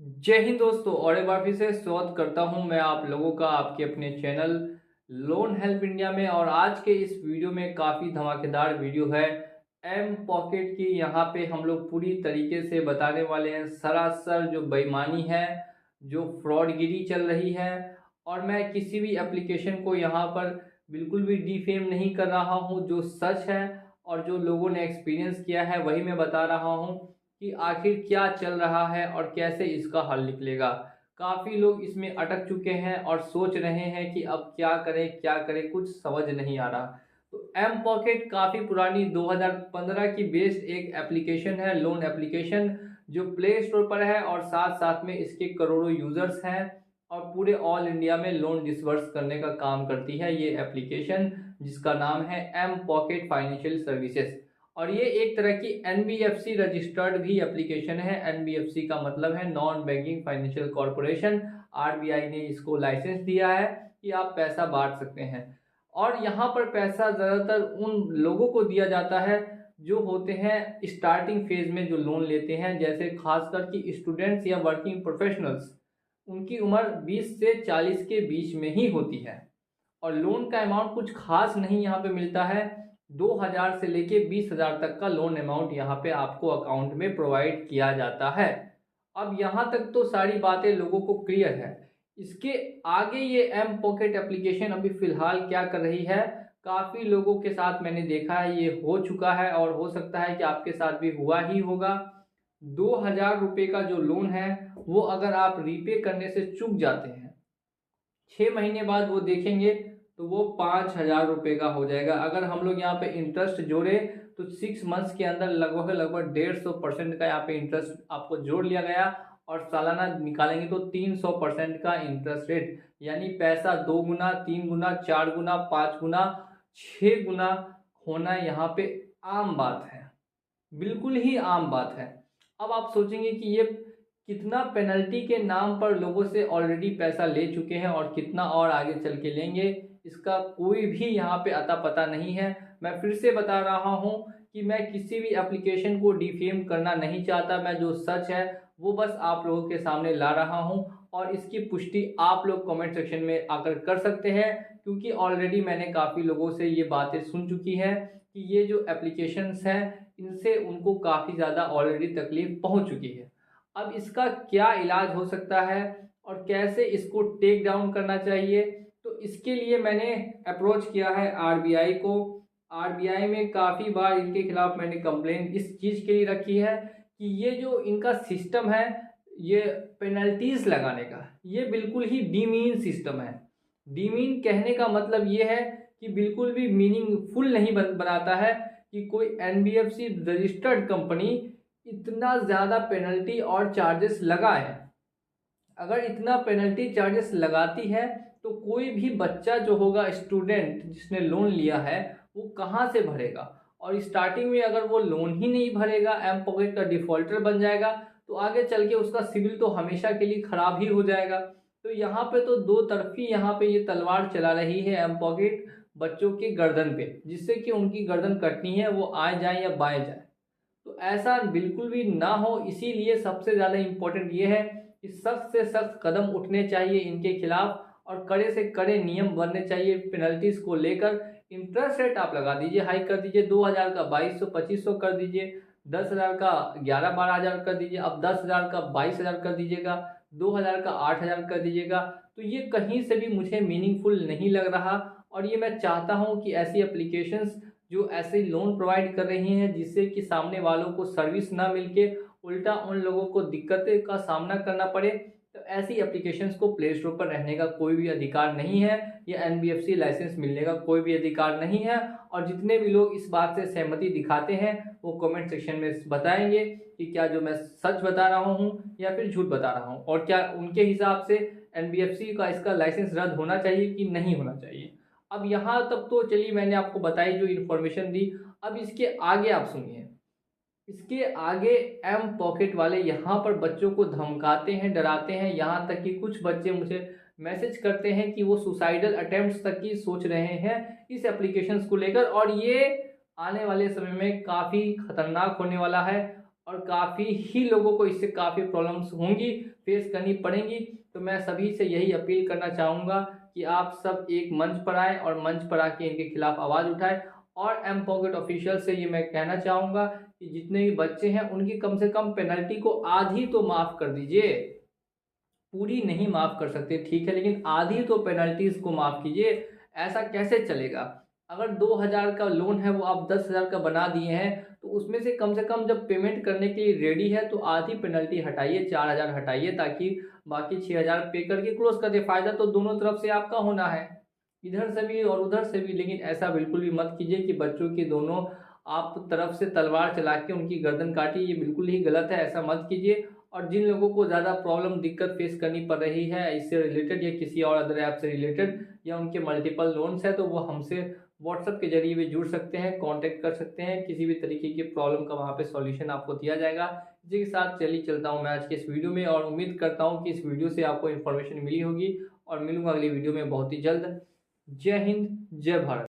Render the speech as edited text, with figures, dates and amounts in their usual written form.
जय हिंद दोस्तों, और एक बार फिर से स्वागत करता हूं मैं आप लोगों का आपके अपने चैनल लोन हेल्प इंडिया में। और आज के इस वीडियो में काफ़ी धमाकेदार वीडियो है। एम पॉकेट की यहाँ पे हम लोग पूरी तरीके से बताने वाले हैं सरासर जो बेईमानी है, जो फ्रॉडगिरी चल रही है। और मैं किसी भी एप्लीकेशन को यहाँ पर बिल्कुल भी डिफेम नहीं कर रहा हूँ। जो सच है और जो लोगों ने एक्सपीरियंस किया है वही मैं बता रहा हूँ कि आखिर क्या चल रहा है और कैसे इसका हल निकलेगा। काफ़ी लोग इसमें अटक चुके हैं और सोच रहे हैं कि अब क्या करें, कुछ समझ नहीं आ रहा। तो एम पॉकेट काफ़ी पुरानी 2015 की बेस्ड एक एप्लीकेशन है, लोन एप्लीकेशन, जो प्ले स्टोर पर है और साथ साथ में इसके करोड़ों यूज़र्स हैं और पूरे ऑल इंडिया में लोन डिसवर्स करने का काम करती है ये एप्लीकेशन, जिसका नाम है एम पॉकेट फाइनेंशियल सर्विसेज। और ये एक तरह की एनबीएफसी रजिस्टर्ड भी एप्लीकेशन है। एनबीएफसी का मतलब है non banking financial corporation. RBI ने इसको लाइसेंस दिया है कि आप पैसा बांट सकते हैं। और यहाँ पर पैसा ज़्यादातर उन लोगों को दिया जाता है जो होते हैं स्टार्टिंग फेज में, जो लोन लेते हैं, जैसे खासकर कि स्टूडेंट्स या वर्किंग प्रोफेशनल्स। उनकी उम्र 20 से 40 के बीच में ही होती है। और लोन का अमाउंट कुछ खास नहीं यहाँ पे मिलता है। 2000 से लेके 20,000 तक का लोन अमाउंट यहाँ पे आपको अकाउंट में प्रोवाइड किया जाता है। अब यहाँ तक तो सारी बातें लोगों को क्लियर है। इसके आगे ये एम पॉकेट एप्लीकेशन अभी फिलहाल क्या कर रही है, काफ़ी लोगों के साथ मैंने देखा है, ये हो चुका है और हो सकता है कि आपके साथ भी हुआ ही होगा। 2000 रुपये का जो लोन है वो अगर आप रीपे करने से चूक जाते हैं, 6 महीने बाद वो देखेंगे तो वो 5,000 रुपये का हो जाएगा। अगर हम लोग यहाँ पे इंटरेस्ट जोड़े तो 6 मंथ्स के अंदर लगभग लगभग 150% का यहाँ पे इंटरेस्ट आपको जोड़ लिया गया। और सालाना निकालेंगे तो 300% का इंटरेस्ट रेट, यानी पैसा 2 गुना, 3 गुना, 4 गुना, 5 गुना, 6 गुना होना यहाँ पे आम बात है, बिल्कुल ही आम बात है। अब आप सोचेंगे कि ये कितना पेनल्टी के नाम पर लोगों से ऑलरेडी पैसा ले चुके हैं और कितना और आगे चल के लेंगे, इसका कोई भी यहाँ पे अता पता नहीं है। मैं फिर से बता रहा हूँ कि मैं किसी भी एप्लीकेशन को डिफेम करना नहीं चाहता। मैं जो सच है वो बस आप लोगों के सामने ला रहा हूँ और इसकी पुष्टि आप लोग कमेंट सेक्शन में आकर कर सकते हैं, क्योंकि ऑलरेडी मैंने काफ़ी लोगों से ये बातें सुन चुकी है कि ये जो एप्लीकेशंस हैं इनसे उनको काफ़ी ज़्यादा ऑलरेडी तकलीफ पहुंच चुकी है। अब इसका क्या इलाज हो सकता है और कैसे इसको टेक डाउन करना चाहिए, तो इसके लिए मैंने अप्रोच किया है आरबीआई को। आरबीआई में काफ़ी बार इनके खिलाफ मैंने कंप्लेन इस चीज़ के लिए रखी है कि ये जो इनका सिस्टम है, ये पेनल्टीज लगाने का, ये बिल्कुल ही डीमीन सिस्टम है। डीमीन कहने का मतलब ये है कि बिल्कुल भी मीनिंगफुल नहीं बनाता है कि कोई एनबीएफसी रजिस्टर्ड कंपनी इतना ज़्यादा पेनल्टी और चार्जेस लगाए। अगर इतना पेनल्टी चार्जेस लगाती है तो कोई भी बच्चा जो होगा, स्टूडेंट जिसने लोन लिया है, वो कहाँ से भरेगा। और स्टार्टिंग में अगर वो लोन ही नहीं भरेगा, एम पॉकेट का डिफॉल्टर बन जाएगा, तो आगे चल के उसका सिविल तो हमेशा के लिए खराब ही हो जाएगा। तो यहाँ पे तो दो तरफी यहाँ पे ये तलवार चला रही है एम पॉकेट बच्चों के गर्दन पे, जिससे कि उनकी गर्दन कटनी है, वो आए जाए या बाएं जाए। तो ऐसा बिल्कुल भी ना हो, इसीलिए सबसे ज़्यादा इम्पोर्टेंट ये है कि सख्त से सख्त कदम उठने चाहिए इनके खिलाफ और कड़े से कड़े नियम बनने चाहिए पेनल्टीज को लेकर। इंटरेस्ट रेट आप लगा दीजिए, हाई कर दीजिए, 2000 का 2200 2500 कर दीजिए, 10,000 का 11-12,000 कर दीजिए, अब 10,000 का 22,000 कर दीजिएगा, 2000 का 8,000 कर दीजिएगा। तो ये कहीं से भी मुझे मीनिंगफुल नहीं लग रहा। और ये मैं चाहता हूँ कि ऐसी एप्लीकेशंस जो ऐसे लोन प्रोवाइड कर रही हैं जिससे कि सामने वालों को सर्विस ना मिलके उल्टा उन लोगों को दिक्कतें का सामना करना पड़े, तो ऐसी एप्लीकेशंस को प्ले स्टोर पर रहने का कोई भी अधिकार नहीं है, या एनबीएफसी लाइसेंस मिलने का कोई भी अधिकार नहीं है। और जितने भी लोग इस बात से सहमति दिखाते हैं वो कमेंट सेक्शन में बताएंगे कि क्या जो मैं सच बता रहा हूँ या फिर झूठ बता रहा हूँ, और क्या उनके हिसाब से एनबीएफसी का इसका लाइसेंस रद्द होना चाहिए कि नहीं होना चाहिए। अब यहाँ तक तो चलिए मैंने आपको बताई जो इन्फॉर्मेशन दी। अब इसके आगे आप सुनिए। इसके आगे एम पॉकेट वाले यहाँ पर बच्चों को धमकाते हैं, डराते हैं, यहाँ तक कि कुछ बच्चे मुझे मैसेज करते हैं कि वो सुसाइडल अटेम्प्ट्स तक की सोच रहे हैं इस एप्लीकेशंस को लेकर। और ये आने वाले समय में काफ़ी खतरनाक होने वाला है। और काफ़ी ही लोगों को इससे काफ़ी प्रॉब्लम्स होंगी, फेस करनी पड़ेंगी। तो मैं सभी से यही अपील करना चाहूँगा कि आप सब एक मंच पर आएँ और मंच पर आके इनके खिलाफ आवाज़ उठाएँ। और एम पॉकेट ऑफिशियल से ये मैं कहना चाहूँगा कि जितने भी बच्चे हैं उनकी कम से कम पेनल्टी को आधी तो माफ़ कर दीजिए। पूरी नहीं माफ़ कर सकते ठीक है, लेकिन आधी तो पेनल्टीज़ को माफ़ कीजिए। ऐसा कैसे चलेगा? अगर 2000 का लोन है वो आप 10,000 का बना दिए हैं, तो उसमें से कम जब पेमेंट करने के लिए रेडी है तो आधी पेनल्टी हटाइए, 4000 हटाइए, ताकि बाकी 6000 पे करके क्लोज़ कर दें। फ़ायदा तो दोनों तरफ से आपका होना है, इधर से भी और उधर से भी। लेकिन ऐसा बिल्कुल भी मत कीजिए कि बच्चों की दोनों आप तरफ से तलवार चला के उनकी गर्दन काटी, ये बिल्कुल ही गलत है, ऐसा मत कीजिए। और जिन लोगों को ज़्यादा प्रॉब्लम दिक्कत फेस करनी पड़ रही है इससे रिलेटेड या किसी और अदर ऐप से रिलेटेड, या उनके मल्टीपल लोन्स है, तो वो हमसे व्हाट्सएप के जरिए भी जुड़ सकते हैं, कांटेक्ट कर सकते हैं। किसी भी तरीके की प्रॉब्लम का वहाँ पे सॉल्यूशन आपको दिया जाएगा। इसी के साथ चलिए चलता हूँ मैं आज के इस वीडियो में, और उम्मीद करता हूँ कि इस वीडियो से आपको इन्फॉर्मेशन मिली होगी। और मिलूंगा अगली वीडियो में बहुत ही जल्द। जय हिंद, जय भारत।